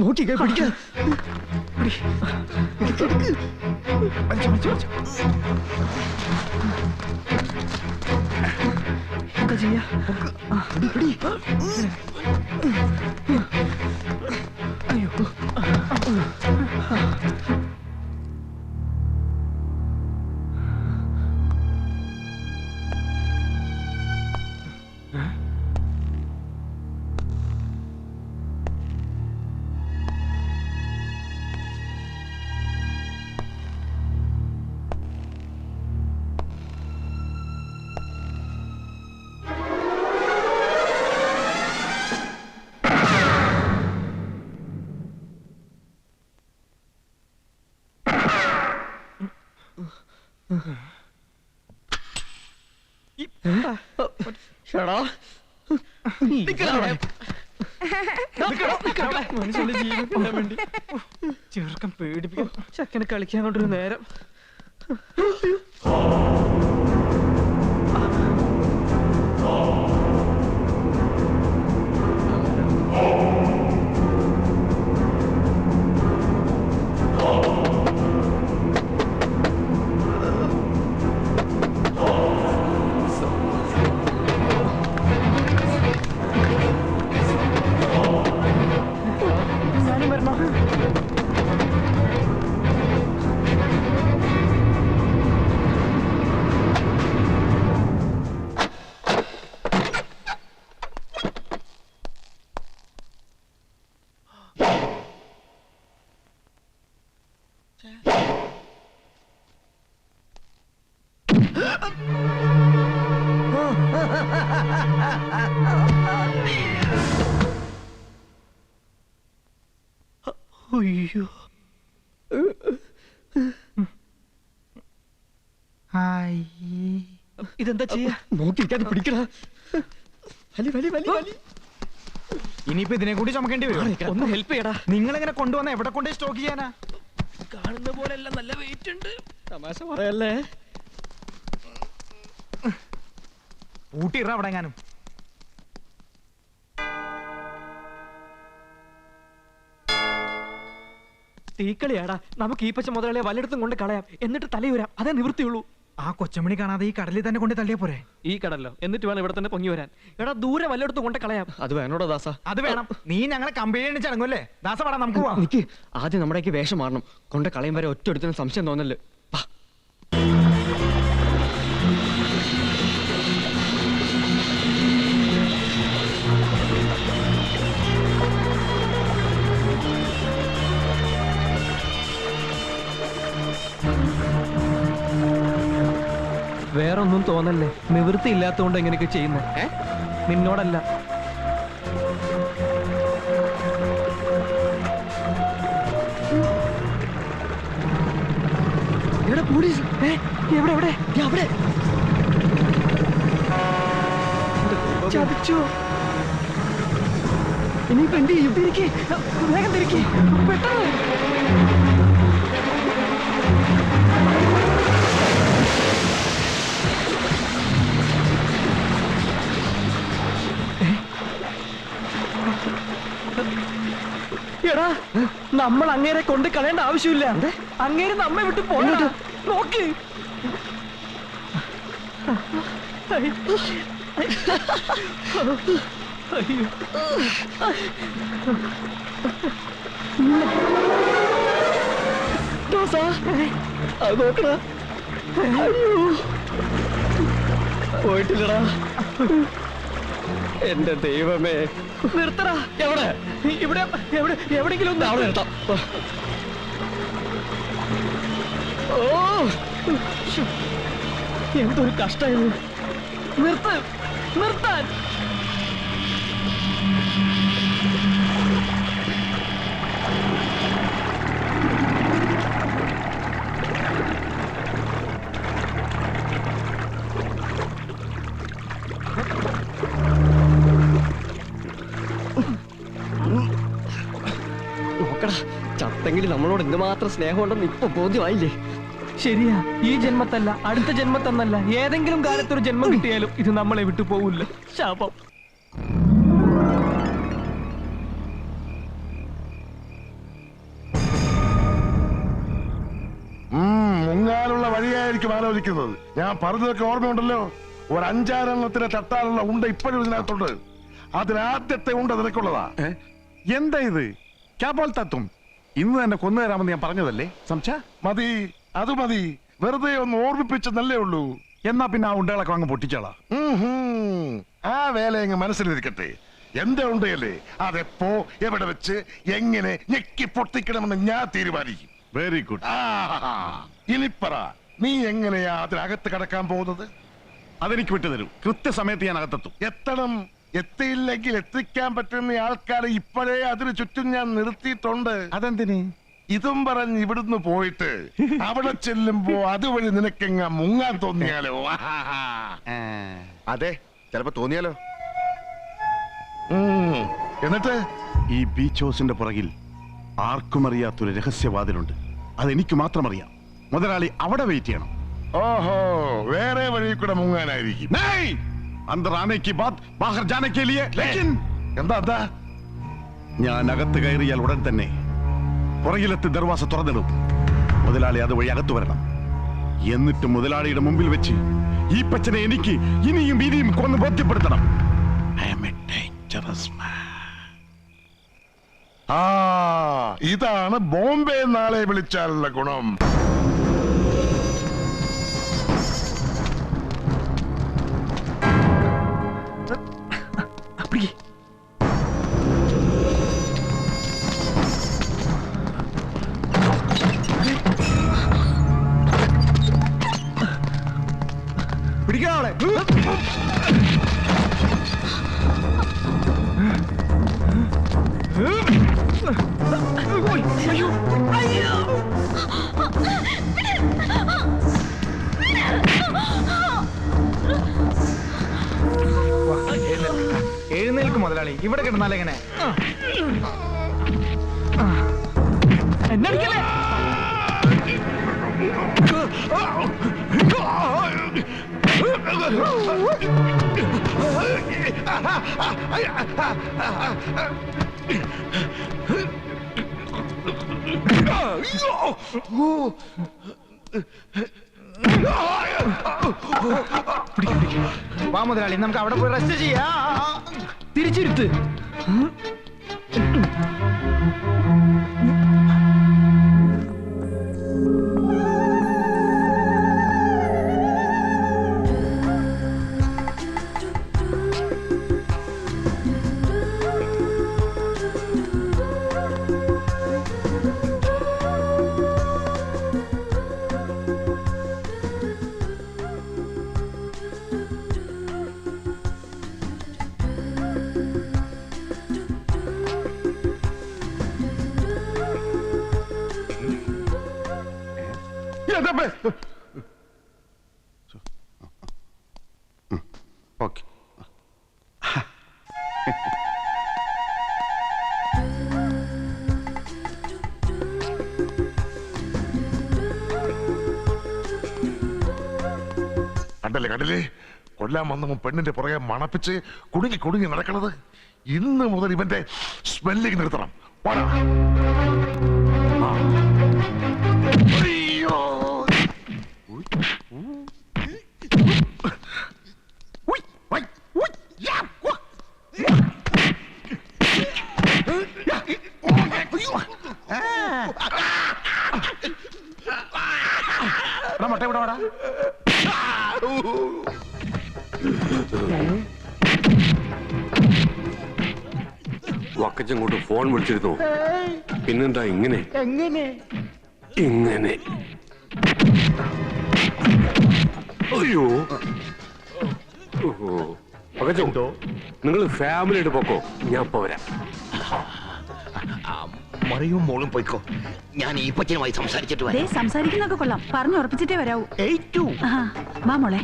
നോക്കിക്കേ പിടിക്കാം. എന്താ ചെയ്യാ? അയ്യോ ചെറുക്കം പേടിപ്പിക്കും. ചക്കനെ കളിക്കാൻ കൊണ്ടൊരു നേരം. അയ്യോ ഇതെന്താ ചെയ്യാ? നോക്കിയിരിക്കാതെ പിടിക്കടാ. ഇനിയിപ്പോ ഇതിനെ കൂടി ചുമക്കേണ്ടി വരും. ഒന്ന് ഹെൽപ്പ് ചെയ്യടാ. നിങ്ങളെങ്ങനെ കൊണ്ടുവന്ന എവിടെ കൊണ്ടേ സ്റ്റോക്ക് ചെയ്യാനാ? കാണുന്ന പോലെയല്ല, നല്ല വെയിറ്റ് ഉണ്ട്. തമാശ പറയല്ലേ? ഊട്ടിയിട അവിടെ എങ്ങാനും. തീക്കളിയാടാ. നമുക്ക് ഈ പച്ച മുതലാളിയെ വല്ലയിടത്തും കൊണ്ട് കളയാം, എന്നിട്ട് തലയൂരാം. അതേ നിവൃത്തിയുള്ളൂ. ആ കൊച്ചമണി കാണാതെ ഈ കടലിൽ തന്നെ കൊണ്ട് തള്ളിയാ പോരെ? ഈ കടല്ലോ, എന്നിട്ട് വേണം ഇവിടെ തന്നെ പൊങ്ങി വരാൻ. എടാ ദൂരെ വല്ലയിടത്തും കൊണ്ട് കളയാം. അത് വേണോടാ ദാസ? അത് വേണം. നീ ഞങ്ങളെ കമ്പനി ചടങ്ങല്ലേ ദാസ? വേണം നമുക്ക് പോവാം. എനിക്ക് ആദ്യം നമ്മുടെയൊക്കെ വേഷം മാറണം. കൊണ്ട് കളയും വരെ ഒറ്റ എടുത്തിന് സംശയം തോന്നല്ലേ. വേറൊന്നും തോന്നല്ലേ. നിവൃത്തി ഇല്ലാത്തതുകൊണ്ട് എങ്ങനെയൊക്കെ ചെയ്യുന്നത്. നിന്നോടല്ല. പോലീസ് എവിടെ എവിടെ? അവിടെ ചതിച്ചോ? ഇനിയിപ്പോ എന്ത് ചെയ്യും? തിരിക്കേ, വേഗം തിരിക്കേ, പെട്ടെന്ന്. എടാ, നമ്മൾ അങ്ങേരെ കൊണ്ട് കളയേണ്ട ആവശ്യമില്ല. അങ്ങേര് നമ്മെ വിട്ട് പോകണ്ട. നോക്ക്. നോക്കടാ. പോയിട്ടില്ലടാ. എന്റെ ദൈവമേ. നിർത്തടാ. എവിടെ? ഇവിടെ എവിടെങ്കിലും ഒന്ന് അവിടെ നിർത്താം. ഓ എന്തൊരു കഷ്ടമായിരുന്നു. നിർത്താൻ. പെങ്ങിന് നമ്മളോട് എന്തുമാത്രം സ്നേഹമുണ്ടെന്ന് ഇപ്പൊ ബോധ്യമായില്ലേ? ശരിയാ, ഈ ജന്മത്തല്ല അടുത്ത ജന്മത്തെന്നല്ല, ഏതെങ്കിലും കാലത്തൊരു ജന്മം കിട്ടിയാലും ഇത് നമ്മളെ വിട്ടു പോവില്ല. ശാപം. മുങ്ങാനുള്ള വഴിയായിരിക്കും ആലോചിക്കുന്നത്. ഞാൻ പറഞ്ഞതൊക്കെ ഓർമ്മയുണ്ടല്ലോ. ഒരു 5-6 തട്ടാനുള്ള ഉണ്ട ഇപ്പോഴും ഇതിനകത്തുണ്ട്. അതിനാദ്യത്തെ ഉണ്ട നിനക്കുള്ളതാ. എന്താ ഇത്? ക്യാബോൾ തത്തും ഇന്ന് തന്നെ കൊന്നു തരാമെന്ന് ഞാൻ പറഞ്ഞതല്ലേ സംശ? മതി, അത് മതി. വെറുതെ ഒന്ന് ഓർമ്മിപ്പിച്ചെന്നല്ലേ ഉള്ളൂ. എന്നാ പിന്നെ ആ ഉണ്ടകളൊക്കെ അങ്ങ് പൊട്ടിച്ചോളാം. ആ വേല അങ്ങ് മനസ്സിലിരിക്കട്ടെ. എന്റെ ഉണ്ടയല്ലേ, അതെപ്പോ എവിടെ വെച്ച് എങ്ങനെ ഞെക്കി പൊട്ടിക്കണമെന്ന് ഞാൻ തീരുമാനിക്കും. Very good. ഇനിപ്പറ, നീ എങ്ങനെയാ അതിനകത്ത് കടക്കാൻ പോകുന്നത്? അതെനിക്ക് വിട്ടുതരൂ. കൃത്യസമയത്ത് ഞാൻ അകത്തെത്തും. എത്തണം. എത്തിയില്ലെങ്കിൽ എത്തിക്കാൻ പറ്റുന്ന ആൾക്കാരെ ഇപ്പോഴേ അതിന് ചുറ്റും ഞാൻ നിർത്തിയിട്ടുണ്ട്. അതെന്തിന്? ഇതും പറഞ്ഞ് ഇവിടുന്ന് പോയിട്ട് അവിടെ ചെല്ലുമ്പോ അതുവഴി നിനക്കെങ്ങ മുങ്ങാൻ തോന്നിയാലോ? അതെ, ചിലപ്പോ തോന്നിയാലോ. എന്നിട്ട് ഈ ബീച്ച് ഹൗസിന്റെ പുറകിൽ ആർക്കും അറിയാത്തൊരു രഹസ്യവാതിലുണ്ട്. അതെനിക്ക് മാത്രം അറിയാം. മുതലാളി അവിടെ വെയിറ്റ് ചെയ്യണം. ഓഹോ, വേറെ വഴി കൂടെ മുങ്ങാനായിരിക്കും. अंदर आने की बात बाहर जाने के लिए. लेकिन എന്താ ഞാൻ അകത്ത് കയറിയാൽ ഉടൻ തന്നെ പുറകിലെത്തി ദർവാസ തുറന്നിടും. മുതലാളി അതുവഴി അകത്ത് വരണം. എന്നിട്ട് മുതലാളിയുടെ മുമ്പിൽ വെച്ച് ഈ പച്ചനെ എനിക്ക് ഇനിയും ഇനിയും കൊന്ന് ബോധ്യപ്പെടുത്തണം. I am a dangerous man. ഇതാണ് ബോംബെ നാളെ വിളിച്ചാലുള്ള ഗുണം. പിടിക്കാളെ. എഴുന്നേൽക്കും മുതലാളി. ഇവിടെ കിടന്നാലെങ്ങനെ? എന്നടിക്കല്ലേ? വാ മുതലാളി, നമുക്ക് അവിടെ പോയി റെസ്റ്റ് ചെയ്യാം. തിരിച്ചിരുത്ത്. ഓക്കെ. കണ്ടല്ലേ, കൊല്ലാൻ വന്നവൻ പെണ്ണിന്റെ പുറകെ മണപ്പിച്ച് കുടുങ്ങി നടക്കണത്. ഇന്ന് മുതൽ ഇവന്റെ സ്മെല്ലിങ് നിർത്തണം. അയ്യോ, മട്ട ഇവിടെ വാടാ. വക്കച്ചങ്ങോട്ട് ഫോൺ വിളിച്ചിരുന്നു. പിന്നെന്താ ഇങ്ങനെ ഇങ്ങനെ? അയ്യോ, വക്കച്ചോ, നിങ്ങൾ ഫാമിലി ആയിട്ട് പോക്കോ, ഞാൻ പോരാ. മറിയും മോളും പോയിക്കോ. ഞാൻ ഈ പച്ചനുമായി സംസാരിച്ചിട്ട് വരാം. സംസാരിക്കുന്നൊക്കെ കൊള്ളാം, പറഞ്ഞുറപ്പിച്ചിട്ടേ വരാവൂ. വാ മോളെ.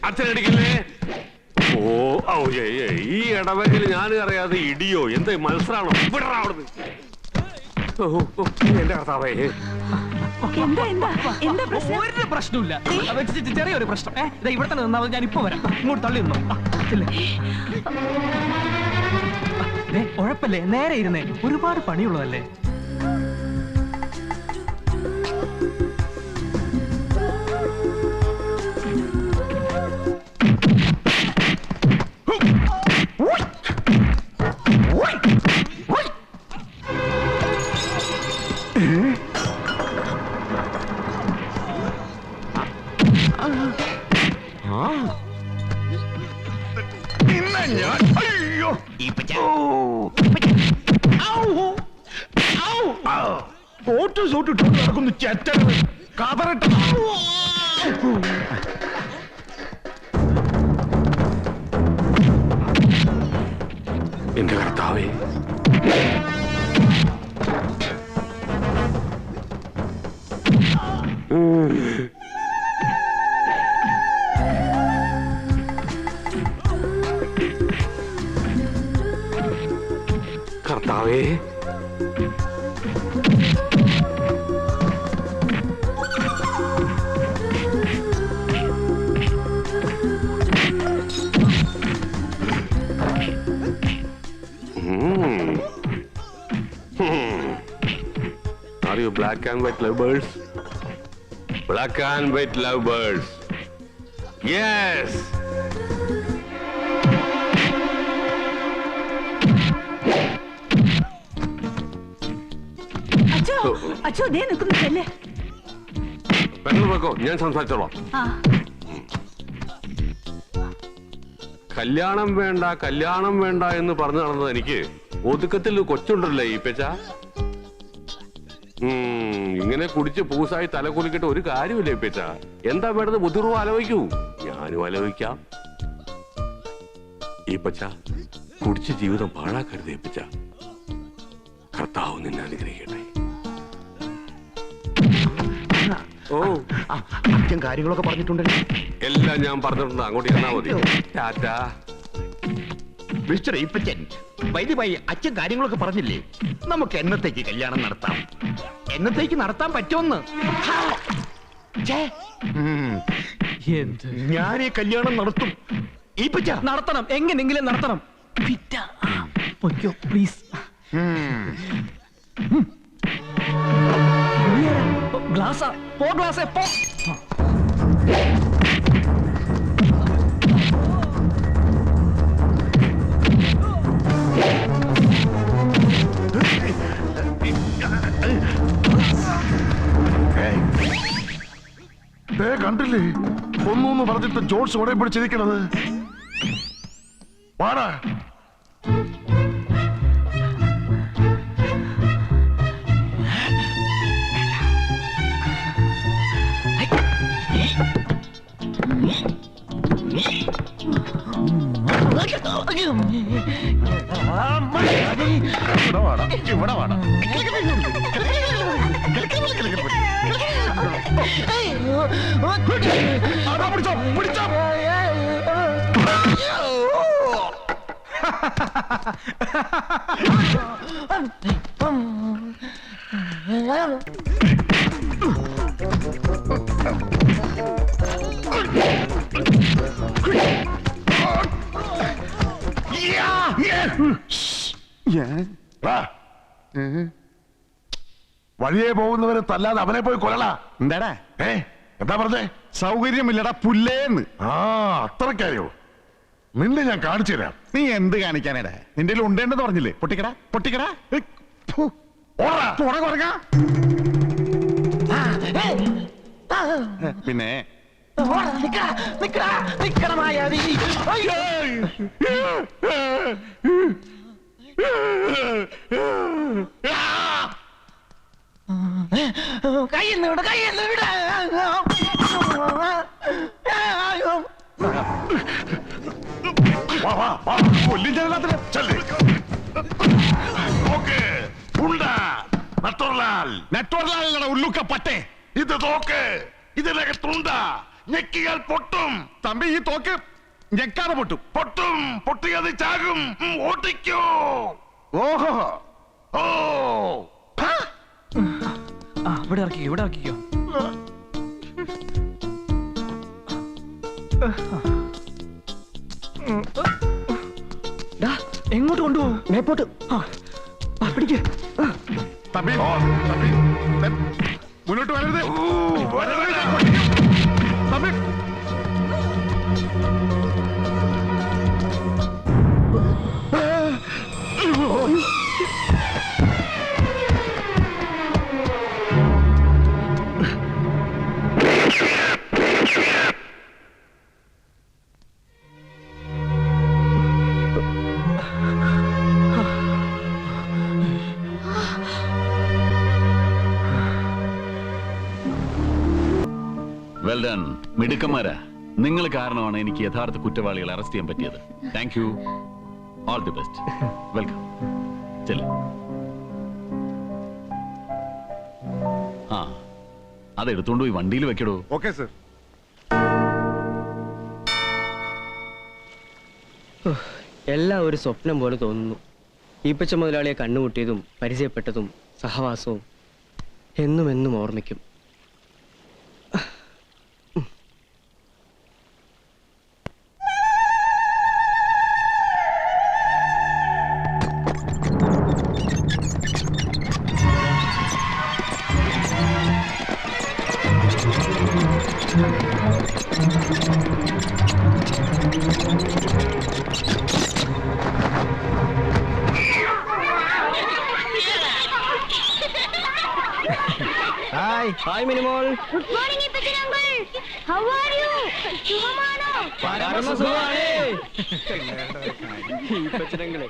അച്ഛനടിക്കല്ലേ? ഓ ഈ ഇടവകയിൽ ഞാൻ അറിയാതെ ഇടിയോ എന്താ മത്സരാണോ? വിടറാ അവിടുന്ന്. എന്റെ കർത്താവേ. എന്താ എന്താ എന്താ പ്രശ്നം? ഒരു പ്രശ്നമില്ല. ചെറിയൊരു പ്രശ്നം. ഇവിടെ തന്നെ നിന്നാ ഞാൻ ഇപ്പൊ വരാം. ഇങ്ങോട്ട് തള്ളി നിന്നോ. ഉഴപ്പല്ലേ, നേരെ ഇരുന്നേ. ഒരുപാട് പണിയുള്ളതല്ലേ. നടക്കുന്നു ചെറ്റകൾ കാതറിട്ട എന്റെ കർത്താവേ. കർത്താവേ. Are you black and white lovebirds? Black and white lovebirds. Yes. അച്ചോ അച്ചോ ദേ നിൽക്കുന്നു ചെല്ലേ. പെണ്ണു വെക്കോ, ഞാൻ സംസാരിച്ചോളാം. കല്യാണം വേണ്ട കല്യാണം വേണ്ട എന്ന് പറഞ്ഞു നടന്നത് എനിക്ക് ഒതുക്കത്തിൽ കൊച്ചുണ്ടല്ലേ ഈ പെച്ച. ഇങ്ങനെ കുടിച്ച് പൂസായി തല കുലിക്കിട്ട് ഒരു കാര്യമില്ല ഈ പെച്ച. എന്താ വേണ്ടത് ബുദ്ധിപൂർവ്വം ആലോചിക്കൂ. ഞാനും ആലോചിക്കാം. ഈ പച്ച കുടിച്ച് ജീവിതം പാഴാക്കരുത് ഈ പച്ച. കർത്താവ് നിന്നെ അനുഗ്രഹിക്കട്ടെ. ഓ, അച്ഛൻ കാര്യങ്ങളൊക്കെ പറഞ്ഞിട്ടുണ്ടല്ലോ. എല്ലാം ഞാൻ പറഞ്ഞിട്ടുണ്ട്. അങ്ങോട്ട് ചെന്നാ മതി. ടാറ്റാ. മിസ്റ്റർ ഈപ്പച്ചൻ, വൈദ്യമായി അച്ഛൻ കാര്യങ്ങളൊക്കെ പറഞ്ഞില്ലേ? നമുക്ക് എന്നത്തേക്ക് കല്യാണം നടത്താം? എന്നത്തേക്ക് നടത്താൻ പറ്റുമെന്ന് ഞാൻ ഈ കല്യാണം നടത്തും. ഈപ്പച്ച നടത്തണം, എങ്ങനെങ്കിലും നടത്തണം. പ്ലീസ്. ഗ്ലാസ് പോ, ഗ്ലാസ് പോ. കണ്ടില്ലേ, ഒന്നൊന്ന് പറഞ്ഞിട്ട് ജോർജ് ഓടെ പിടിച്ചിരിക്കണത്. വാടാ. ഇവിടെ വാടാ. പിടിച്ചോ. വഴിയെ പോകുന്നവരെ തല്ലാതെ അവനെ പോയി കൊല്ലടാ. എന്താടാ? എന്താ പറഞ്ഞേ? സൗകര്യമില്ലടാ പുല്ലേന്ന്. അത്രക്കായോ? നിന്നെ ഞാൻ കാണിച്ചു തരാം. നീ എന്ത് കാണിക്കാനേടാ? നിന്റെ ഉണ്ടേണ്ടെന്ന് പറഞ്ഞില്ലേ? പൊട്ടിക്കടാ പൊട്ടിക്കടാ. പിന്നെ കയ്യെന്ന് വിട, കയ്യെന്ന് വിട. ഉള്ളുക്ക പട്ടേ. ഇത് തോക്ക്, ഇതിനകത്തുണ്ട. ഞെക്കിയാൽ പൊട്ടും. തമ്പി, ഈ തോക്ക് ഞെക്കാതെ പൊട്ടും. പൊട്ടും. പൊട്ടിയത് ചാകും. ഓട്ടിക്കോ. ഓഹോ. ഓ ആ ഇവിടെ ഇറക്കിക്കോ, ഇവിടെ ഇറക്കിക്കോ. എങ്ങോട്ട് കൊണ്ടുപോകും? മേപ്പോട്ട് പിടിക്ക്. തമ്പി, തമ്പി, മുന്നോട്ട് വരരുത്. തമ്പി. വെൽ ഡൺ, മിടുക്കന്മാരാ. നിങ്ങൾ കാരണമാണ് എനിക്ക് യഥാർത്ഥ കുറ്റവാളികളെ അറസ്റ്റ് ചെയ്യാൻ പറ്റിയത്. Thank you. All the best. Welcome. ചെല്ല്. ആ, അതെടുത്തോണ്ട് പോയി വണ്ടിയിൽ വെക്കടോ. Okay sir. എല്ലാം ഒരു സ്വപ്നം പോലെ തോന്നുന്നു. ഈപ്പച്ച മുതലാളിയെ കണ്ടുമുട്ടിയതും പരിചയപ്പെട്ടതും സഹവാസവും എന്നും എന്നും ഓർമ്മിക്കും. Hi. Hi Minimol. Good morning Ippachan uncle. How are you? സുഖമാണോ? പരമസുഖാണേ. ഈപ്പച്ചനങ്ങളെ